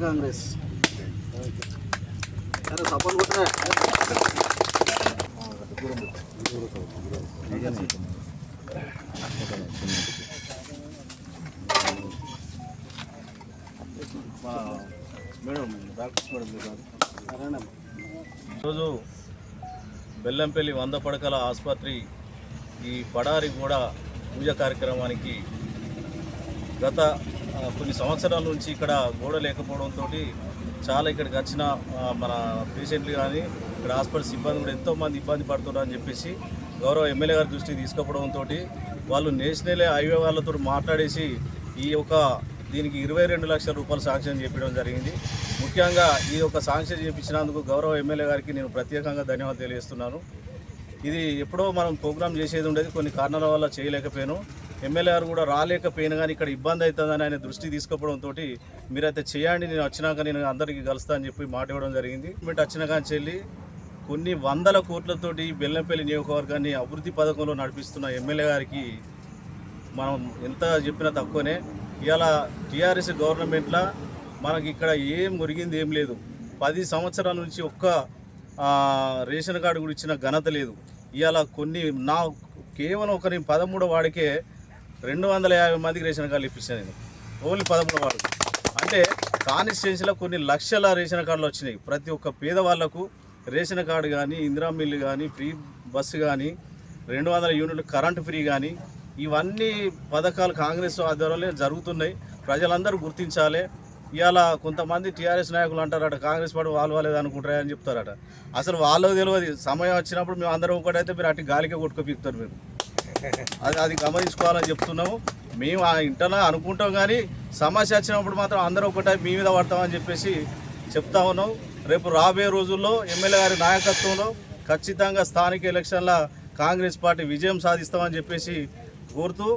Congress support కొట్టరా madam doctors madam ఈరోజు బెల్లంపల్లి 100 పడకల ఆసుపత్రి ఈ పడారి కూడా పూజ కార్యక్రమానికి గత కొన్ని సంవత్సరాల నుంచి ఇక్కడ గోడ లేకపోవడంతో చాలా ఇక్కడికి వచ్చిన మన పేషెంట్లు కానీ ఇక్కడ హాస్పిటల్ సిబ్బంది కూడా ఎంతోమంది ఇబ్బంది పడుతున్నారని చెప్పేసి గౌరవ ఎమ్మెల్యే గారి దృష్టికి తీసుకుపోవడంతో వాళ్ళు నేషనల్ హైవే వాళ్ళతో మాట్లాడేసి ఈ యొక్క దీనికి 22 లక్షల రూపాయలు శాంక్షన్ చేపించడం జరిగింది. ముఖ్యంగా ఈ యొక్క శాంక్షన్ చేయించినందుకు గౌరవ ఎమ్మెల్యే గారికి నేను ప్రత్యేకంగా ధన్యవాదాలు తెలియజేస్తున్నాను. ఇది ఎప్పుడో మనం ప్రోగ్రామ్ చేసేది ఉండేది, కొన్ని కారణాల వల్ల చేయలేకపోయాను. ఎమ్మెల్యే గారు కూడా రాలేకపోయినా కానీ ఇక్కడ ఇబ్బంది అవుతుందని ఆయన దృష్టి తీసుకోవడంతో మీరైతే చేయండి, నేను వచ్చినాక నేను అందరికీ కలుస్తా అని చెప్పి మాట ఇవ్వడం జరిగింది. గవర్నమెంట్ వచ్చిన కానీ చెల్లి కొన్ని వందల కోట్లతోటి బెల్లంపల్లి నియోజకవర్గాన్ని అభివృద్ధి పథకంలో నడిపిస్తున్న ఎమ్మెల్యే గారికి మనం ఎంత చెప్పినా తక్కువనే. ఇవాళ టీఆర్ఎస్ గవర్నమెంట్లో మనకి ఇక్కడ ఏం మురిగింది ఏం లేదు. 10 సంవత్సరాల నుంచి ఒక్క రేషన్ కార్డు కూడా ఇచ్చిన ఘనత లేదు. ఇవాళ కొన్ని కేవలం ఒక 13వ వాడికే 250 మందికి రేషన్ కార్డులు ఇప్పించాను నేను, ఓన్లీ 13వ వాడు. అంటే కాన్స్టిట్యున్సీలో కొన్ని లక్షల రేషన్ కార్డులు వచ్చినాయి. ప్రతి ఒక్క పేదవాళ్లకు రేషన్ కార్డు కానీ, ఇందిరా మిల్లు కానీ, ఫ్రీ బస్సు కానీ, 200 యూనిట్లు కరెంటు ఫ్రీ కానీ, ఇవన్నీ పథకాలు కాంగ్రెస్ ఆధ్వర్యంలో జరుగుతున్నాయి. ప్రజలందరూ గుర్తించాలి. ఇవాళ కొంతమంది టీఆర్ఎస్ నాయకులు అంటారట కాంగ్రెస్ పార్టీ వాళ్ళు అనుకుంటారని చెప్తారట. అసలు వాళ్ళకు తెలియదు. సమయం వచ్చినప్పుడు మేము అందరం ఒకటైతే మీరు అటు గాలికే కొట్టుకోపిస్తారు. మీరు అది గమనించుకోవాలని చెప్తున్నాము. మేము ఆ ఇంటర్లో అనుకుంటాం కానీ సమస్య వచ్చినప్పుడు మాత్రం అందరూ ఒకటే మీ మీద పడతామని చెప్పేసి చెప్తా ఉన్నాం. రేపు రాబోయే రోజుల్లో ఎమ్మెల్యే గారి నాయకత్వంలో ఖచ్చితంగా స్థానిక ఎలక్షన్ల కాంగ్రెస్ పార్టీ విజయం సాధిస్తామని చెప్పేసి కోరుతూ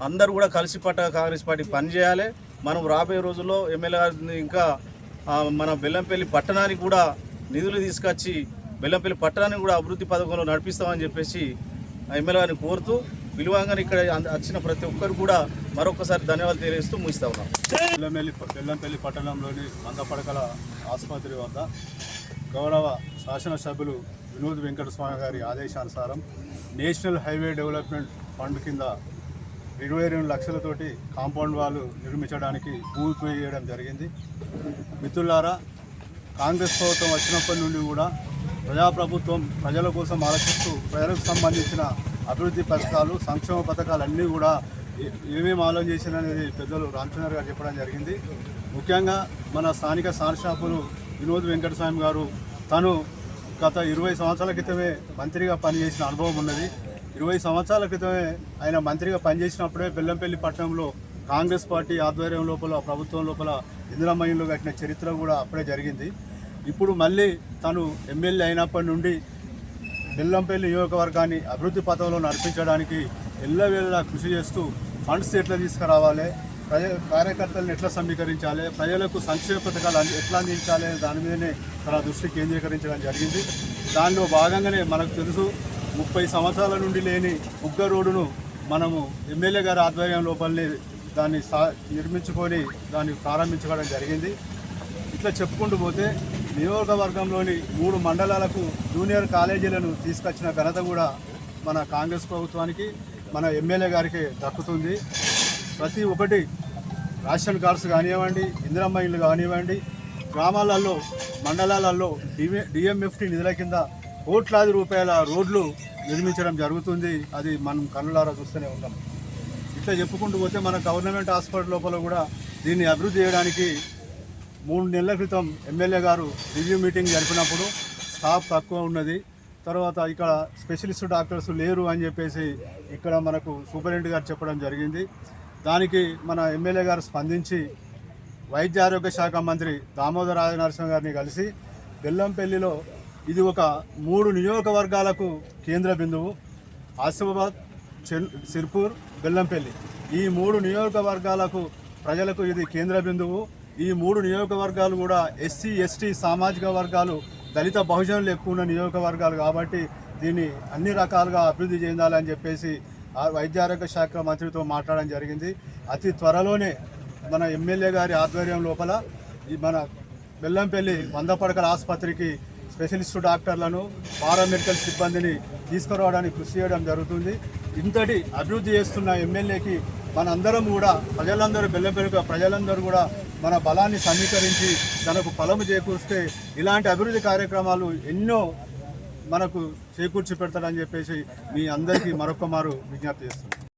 అందరూ కూడా కలిసి కాంగ్రెస్ పార్టీ పనిచేయాలి. మనం రాబోయే రోజుల్లో ఎమ్మెల్యే గారిని ఇంకా మన బెల్లంపల్లి పట్టణానికి కూడా నిధులు తీసుకొచ్చి బెల్లంపల్లి పట్టణాన్ని కూడా అభివృద్ధి పథకంలో నడిపిస్తామని చెప్పేసి ఎమ్మెల్యే గారిని కోరుతూ విలువంగా ఇక్కడ వచ్చిన ప్రతి ఒక్కరు కూడా మరొకసారి ధన్యవాదాలు తెలియజేస్తూ ముగిస్తా ఉన్నాం. బెల్లంపల్లి పట్టణంలోని 100 పడకల ఆసుపత్రి వద్ద గౌరవ శాసనసభ్యులు వినోద్ వెంకటస్వామి గారి ఆదేశానుసారం నేషనల్ హైవే డెవలప్మెంట్ ఫండ్ కింద 22 లక్షలతోటి కాంపౌండ్ వాల్ నిర్మించడానికి భూమి పూజ చేయడం జరిగింది. మిత్రులారా, కాంగ్రెస్ ప్రభుత్వం వచ్చినప్పటి నుండి కూడా ప్రజాప్రభుత్వం ప్రజల కోసం ఆలోచిస్తూ ప్రజలకు సంబంధించిన అభివృద్ధి పథకాలు, సంక్షేమ పథకాలు అన్నీ కూడా ఏమేమి ఆలోచన చేసిననేది పెద్దలు రామచంద్ర గారు చెప్పడం జరిగింది. ముఖ్యంగా మన స్థానిక శాసనసభ్యులు వినోద్ వెంకటస్వామి గారు తను గత 20 సంవత్సరాల క్రితమే మంత్రిగా పనిచేసిన అనుభవం ఉన్నది. 20 సంవత్సరాల క్రితమే ఆయన మంత్రిగా పనిచేసినప్పుడే బెల్లంపల్లి పట్టణంలో కాంగ్రెస్ పార్టీ ఆధ్వర్యం లోపల ప్రభుత్వం లోపల ఇందిరమ్మ ఇల్లు కట్టిన చరిత్ర కూడా అప్పుడే జరిగింది. ఇప్పుడు మళ్ళీ తను ఎమ్మెల్యే అయినప్పటి నుండి బెల్లంపల్లి నియోజకవర్గాన్ని అభివృద్ధి పథంలో నడిపించడానికి ఎల్లవేళలా కృషి చేస్తూ ఫండ్స్ ఎట్లా తీసుకురావాలి, కార్యకర్తలను ఎట్లా సమీకరించాలి, ప్రజలకు సంక్షేమ పథకాలు ఎట్లా అందించాలి అనే దాని మీదనే తన దృష్టి కేంద్రీకరించడం జరిగింది. దానిలో భాగంగానే మనకు తెలుసు 30 సంవత్సరాల నుండి లేని ఉగ్గ రోడ్డును మనము ఎమ్మెల్యే గారి ఆధ్వర్యం లోపలనే దాన్ని నిర్మించుకొని దాన్ని ప్రారంభించుకోవడం జరిగింది. ఇట్లా చెప్పుకుంటూ పోతే నియోజకవర్గంలోని 3 మండలాలకు జూనియర్ కాలేజీలను తీసుకొచ్చిన ఘనత కూడా మన కాంగ్రెస్ ప్రభుత్వానికి, మన ఎమ్మెల్యే గారికి దక్కుతుంది. ప్రతి ఒక్కటి రేషన్ కార్డ్స్ కానివ్వండి, ఇందిరమ్మ ఇల్లు కానివ్వండి, గ్రామాలలో మండలాలలో డిఎంఎఫ్టీ నిధుల కింద కోట్లాది రూపాయల రోడ్లు నిర్మించడం జరుగుతుంది. అది మనం కన్నులారా చూస్తూనే ఉన్నాం. ఇట్లా చెప్పుకుంటూ పోతే మన గవర్నమెంట్ హాస్పిటల్ లోపల కూడా దీన్ని అభివృద్ధి చేయడానికి 3 నెలల క్రితం ఎమ్మెల్యే గారు రివ్యూ మీటింగ్ జరిపినప్పుడు స్టాఫ్ తక్కువ ఉన్నది, తర్వాత ఇక్కడ స్పెషలిస్ట్ డాక్టర్స్ లేరు అని చెప్పేసి ఇక్కడ మనకు సూపరింటెండెంట్ గారు చెప్పడం జరిగింది. దానికి మన ఎమ్మెల్యే గారు స్పందించి వైద్య ఆరోగ్య శాఖ మంత్రి దామోదర రాజనరసింహ గారిని కలిసి బెల్లంపల్లిలో ఇది ఒక 3 నియోజకవర్గాలకు కేంద్ర బిందువు, ఆసిఫాబాద్, సిర్పూర్, బెల్లంపల్లి, ఈ 3 నియోజకవర్గాలకు ప్రజలకు ఇది కేంద్ర బిందువు. ఈ 3 నియోజకవర్గాలు కూడా ఎస్సీ ఎస్టీ సామాజిక వర్గాలు, దళిత బహుజనులు ఎక్కువ ఉన్న నియోజకవర్గాలు కాబట్టి దీన్ని అన్ని రకాలుగా అభివృద్ధి చెందాలని చెప్పేసి వైద్య ఆరోగ్య శాఖ మంత్రితో మాట్లాడడం జరిగింది. అతి త్వరలోనే మన ఎమ్మెల్యే గారి ఆధ్వర్యం లోపల ఈ మన బెల్లంపల్లి 100 పడకల ఆసుపత్రికి స్పెషలిస్టు డాక్టర్లను పారామెడికల్ సిబ్బందిని తీసుకురావడానికి కృషి చేయడం జరుగుతుంది. ఇంతటి అభివృద్ధి చేస్తున్న ఎమ్మెల్యేకి మనందరం కూడా బెల్లంపల్లి ప్రజలందరూ కూడా మన బలాన్ని సమీకరించి తనకు ఫలము చేకూరిస్తే ఇలాంటి అభివృద్ధి కార్యక్రమాలు ఎన్నో మనకు చేకూర్చి పెడతాడని చెప్పేసి మీ అందరికీ మరొక మారు విజ్ఞప్తి చేస్తున్నాను.